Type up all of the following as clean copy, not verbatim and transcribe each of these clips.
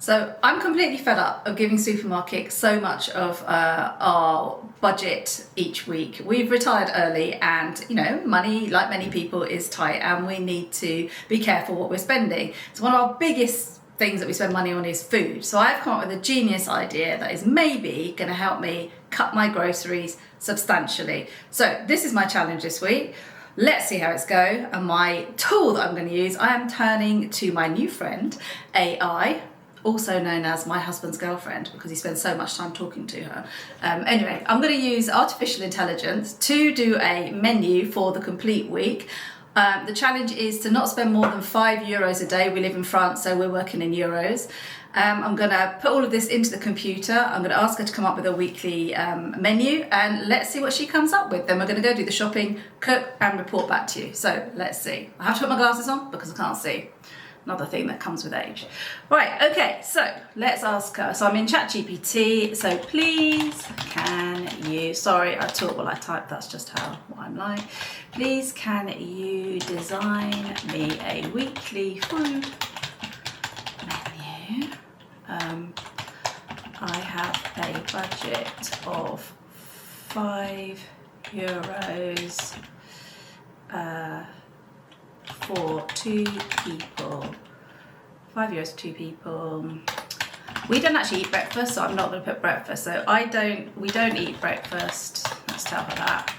So I'm completely fed up of giving supermarkets so much of our budget each week. We've retired early and, you know, money, like many people, is tight and we need to be careful what we're spending. So one of our biggest things that we spend money on is food. So I've come up with a genius idea that is maybe going to help me cut my groceries substantially. So this is my challenge this week. Let's see how it's go. And my tool that I'm going to use, I am turning to my new friend, AI, also known as my husband's girlfriend, because he spends so much time talking to her. Anyway, I'm going to use artificial intelligence to do a menu for the complete week. The challenge is to not spend more than €5 a day. We live in France, so we're working in euros. I'm going to put all of this into the computer. I'm going to ask her to come up with a weekly menu, and let's see what she comes up with. Then we're going to go do the shopping, cook, and report back to you. So let's see. I have to put my glasses on because I can't see. Another thing that comes with age. Right, okay, so let's ask her. So I'm in ChatGPT, so please can you, sorry, I talk while I type, that's just what I'm like. Please can you design me a weekly food menu? I have a budget of €5 for 2 people. €5 for 2 people. We don't actually eat breakfast, so I'm not going to put breakfast. So we don't eat breakfast. Let's tell her that.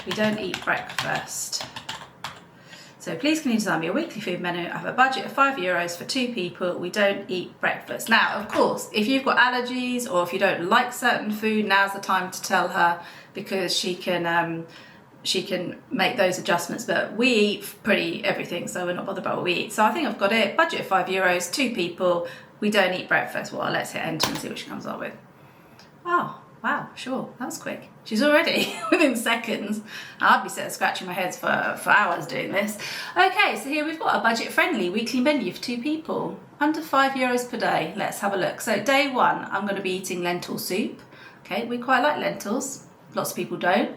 We don't eat breakfast. So please can you design me a weekly food menu? I have a budget of €5 for 2 people. We don't eat breakfast. Now, of course, if you've got allergies or if you don't like certain food, now's the time to tell her, because she can make those adjustments, but we eat pretty everything, so we're not bothered about what we eat. So I think I've got it. Budget of €5, 2 people. We don't eat breakfast. Well, let's hit enter and see what she comes up with. Oh, wow, sure, that was quick. She's already within seconds. I'd be sitting scratching my head for hours doing this. Okay, so here we've got a budget-friendly weekly menu for 2 people, under €5 per day. Let's have a look. So day 1, I'm going to be eating lentil soup. Okay, we quite like lentils. Lots of people don't.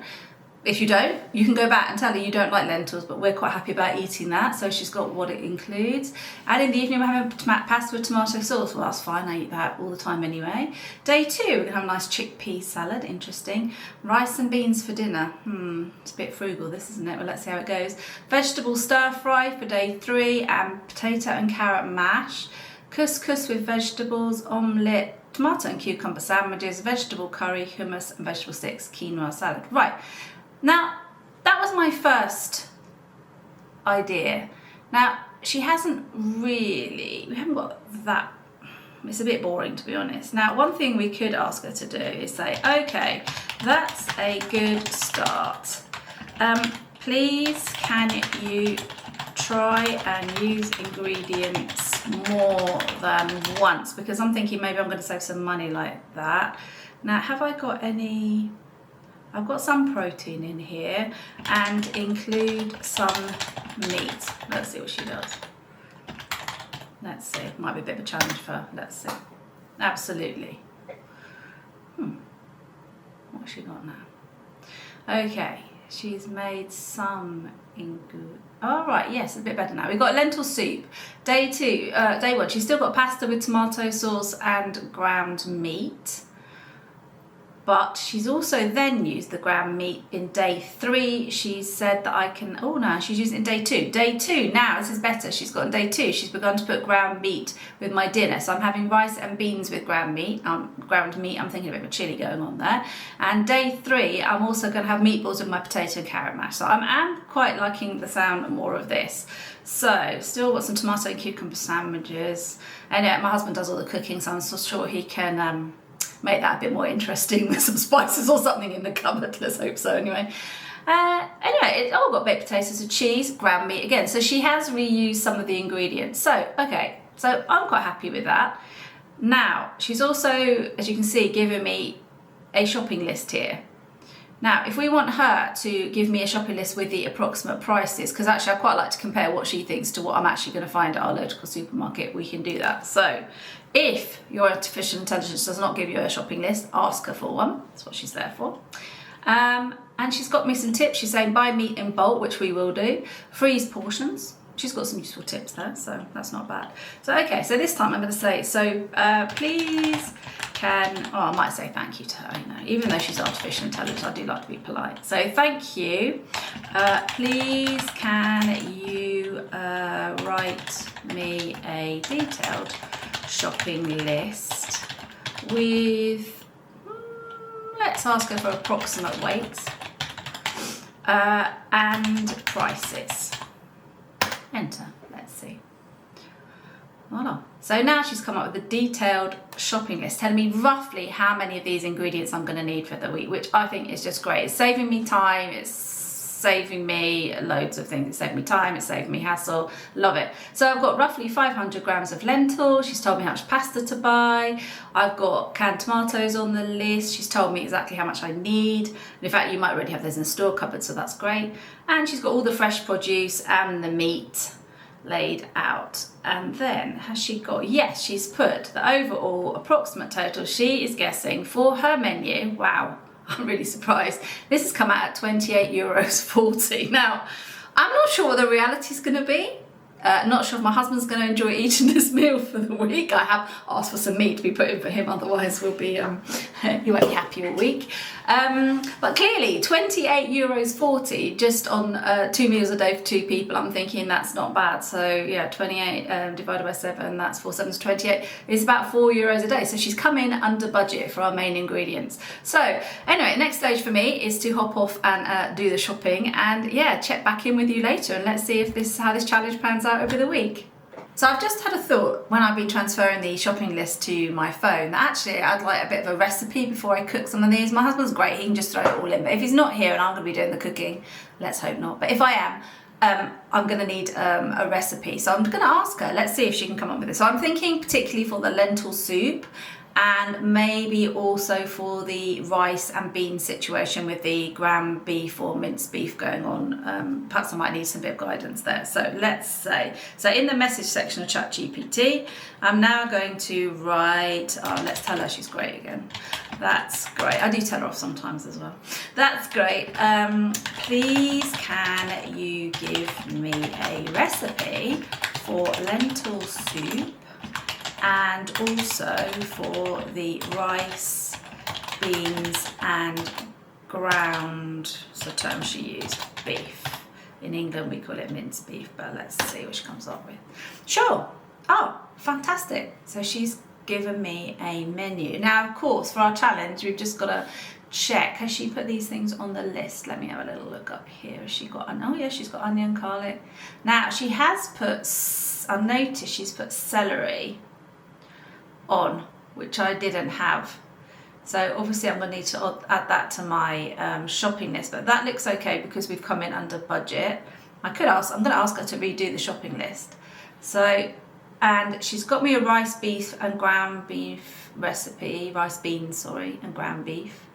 If you don't, you can go back and tell her you don't like lentils, but we're quite happy about eating that. So she's got what it includes. And in the evening, we're having pasta with tomato sauce. Well, that's fine. I eat that all the time anyway. Day 2, we're going to have a nice chickpea salad. Interesting. Rice and beans for dinner. It's a bit frugal, this, isn't it? Well, let's see how it goes. Vegetable stir fry for day 3, and potato and carrot mash. Couscous with vegetables, omelette, tomato and cucumber sandwiches, vegetable curry, hummus, and vegetable sticks, quinoa salad. Right. Now, that was my first idea. Now, we haven't got that, it's a bit boring to be honest. Now, one thing we could ask her to do is say, okay, that's a good start. Please can you try and use ingredients more than once? Because I'm thinking maybe I'm going to save some money like that. Now, have I got any... I've got some protein in here and include some meat. Let's see what she does. Let's see. Might be a bit of a challenge for her. Let's see. Absolutely. What's she got now? Okay. She's made some ingredients. All right. Yes, a bit better now. We've got lentil soup. Day 1. She's still got pasta with tomato sauce and ground meat. But she's also then used the ground meat in day 3. She said that I can, oh no, she's using it in day 2. Day 2, now this is better. She's got in day 2, she's begun to put ground meat with my dinner. So I'm having rice and beans with ground meat. I'm thinking a bit of a chili going on there. And day 3, I'm also going to have meatballs with my potato and carrot mash. So I'm quite liking the sound of more of this. So still got some tomato and cucumber sandwiches. And yeah, my husband does all the cooking, so I'm so sure he can... make that a bit more interesting with some spices or something in the cupboard. Let's hope so anyway. It's all got baked potatoes and cheese, ground meat again. So she has reused some of the ingredients. So, okay, so I'm quite happy with that. Now, she's also, as you can see, given me a shopping list here. Now, if we want her to give me a shopping list with the approximate prices, because actually I quite like to compare what she thinks to what I'm actually going to find at our local supermarket, we can do that. So if your artificial intelligence does not give you a shopping list, ask her for one. That's what she's there for. And she's got me some tips. She's saying buy meat in bulk, which we will do. Freeze portions. she's got some useful tips there, so that's not bad. So okay, so this time I'm going to say, so please can, I might say thank you to her, even though she's artificial intelligence, I do like to be polite. So thank you. Please can you write me a detailed shopping list with, let's ask her for approximate weights and prices. Enter. Let's see. Voila. So now she's come up with a detailed shopping list telling me roughly how many of these ingredients I'm going to need for the week, which I think is just great. It's saving me time, it's saving me loads of things. It's saving me time, it's saving me hassle. Love it. So I've got roughly 500 grams of lentils. She's told me how much pasta to buy. I've got canned tomatoes on the list. She's told me exactly how much I need. And in fact, you might already have those in the store cupboard, so that's great. And she's got all the fresh produce and the meat laid out. And then has she got, yes, she's put the overall approximate total she is guessing for her menu. Wow, I'm really surprised. This has come out at €28.40. Now, I'm not sure what the reality is going to be. Not sure if my husband's going to enjoy eating this meal for the week. I have asked for some meat to be put in for him, otherwise we'll be he won't be happy all week. But clearly €28.40 just on 2 meals a day for 2 people. I'm thinking that's not bad. So yeah, 28 divided by 7, that's 4 7s 28. It's about €4 a day. So she's come in under budget for our main ingredients. So anyway, next stage for me is to hop off and do the shopping, and yeah, check back in with you later and let's see if how this challenge pans out over the week. So I've just had a thought when I've been transferring the shopping list to my phone that actually I'd like a bit of a recipe before I cook some of these. My husband's great, he can just throw it all in, but if he's not here and I'm going to be doing the cooking, let's hope not, but if I am, I'm going to need a recipe. So I'm going to ask her, let's see if she can come up with it. So I'm thinking particularly for the lentil soup, and maybe also for the rice and bean situation with the ground beef or minced beef going on. Perhaps I might need some bit of guidance there. So let's say, so in the message section of ChatGPT, I'm now going to write, let's tell her she's great again. That's great. I do tell her off sometimes as well. That's great. Please can you give me a recipe for lentil soup, and also for the rice, beans and ground, so term she used, beef. In England we call it minced beef, but let's see what she comes up with. Sure. Oh, fantastic. So she's given me a menu. Now, of course, for our challenge, we've just got to check, has she put these things on the list? Let me have a little look up here. Has she got, oh yeah, she's got onion, garlic. Now, she has put, I've noticed she's put celery on, which I didn't have, so obviously I'm going to need to add that to my shopping list, but that looks okay because we've come in under budget. I'm going to ask her to redo the shopping list. So, and she's got me a rice beef and ground beef recipe, rice beans, sorry, and ground beef,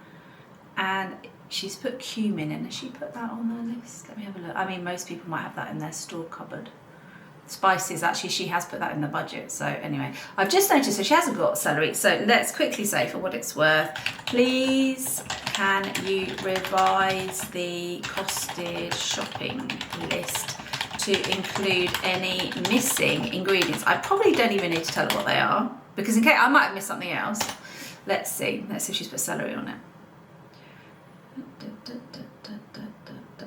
and she's put cumin in. Has she put that on her list? Let me have a look. I mean, most people might have that in their store cupboard. Spices, actually she has put that in the budget. So anyway, I've just noticed that she hasn't got celery, so let's quickly say, for what it's worth, please can you revise the costed shopping list to include any missing ingredients. I probably don't even need to tell her what they are, because in case I might have missed something else. Let's see if she's put celery on it.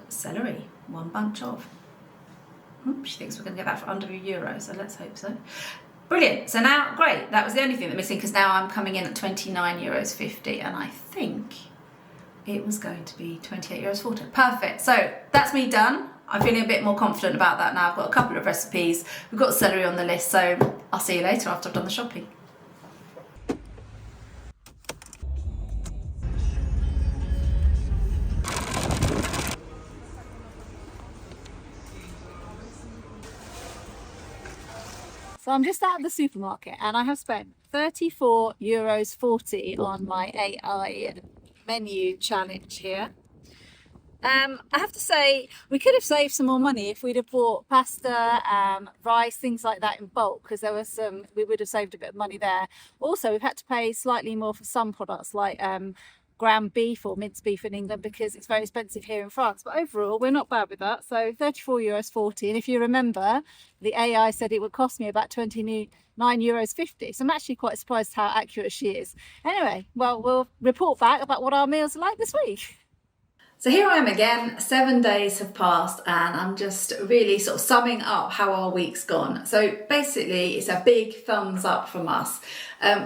Celery, 1 bunch of. She thinks we're going to get that for under €1, so let's hope so. Brilliant. So now, great, that was the only thing that missing, because now I'm coming in at €29.50, and I think it was going to be €28.40. Perfect. So that's me done. I'm feeling a bit more confident about that now. I've got a couple of recipes. We've got celery on the list, so I'll see you later after I've done the shopping. So I'm just out of the supermarket and I have spent €34.40 on my AI menu challenge here. I have to say, we could have saved some more money if we'd have bought pasta, rice, things like that in bulk, because there was we would have saved a bit of money there. Also, we've had to pay slightly more for some products like ground beef or minced beef in England because it's very expensive here in France. But overall, we're not bad with that. So €34.40. And if you remember, the AI said it would cost me about €29.50. So I'm actually quite surprised how accurate she is. Anyway, well, we'll report back about what our meals are like this week. So here I am again, 7 days have passed and I'm just really sort of summing up how our week's gone. So basically it's a big thumbs up from us.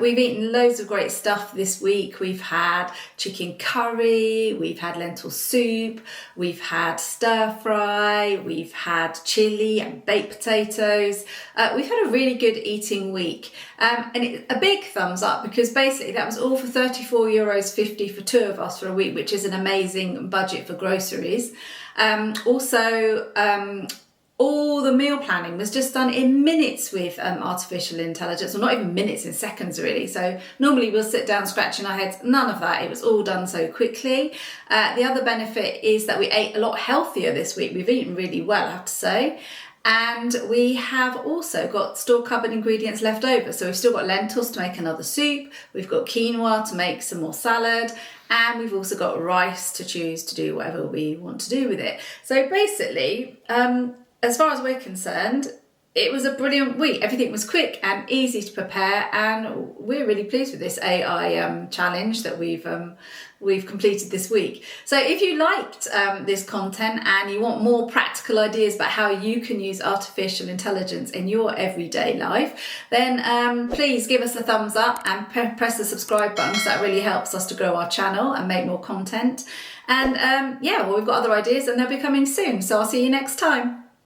We've eaten loads of great stuff this week. We've had chicken curry, we've had lentil soup, we've had stir fry, we've had chilli and baked potatoes. We've had a really good eating week. And a big thumbs up because basically that was all for €34.50 for two of us for a week, which is an amazing budget for groceries. All the meal planning was just done in minutes with artificial intelligence, or not even minutes, in seconds really. So normally we'll sit down scratching our heads, none of that. It was all done so quickly. The other benefit is that we ate a lot healthier this week. We've eaten really well, I have to say. And we have also got store cupboard ingredients left over. So we've still got lentils to make another soup. We've got quinoa to make some more salad. And we've also got rice to choose to do whatever we want to do with it. So basically, as far as we're concerned, it was a brilliant week. Everything was quick and easy to prepare, and we're really pleased with this AI challenge that we've completed this week. So if you liked this content and you want more practical ideas about how you can use artificial intelligence in your everyday life, then please give us a thumbs up and press the subscribe button, because that really helps us to grow our channel and make more content. And we've got other ideas and they'll be coming soon. So I'll see you next time.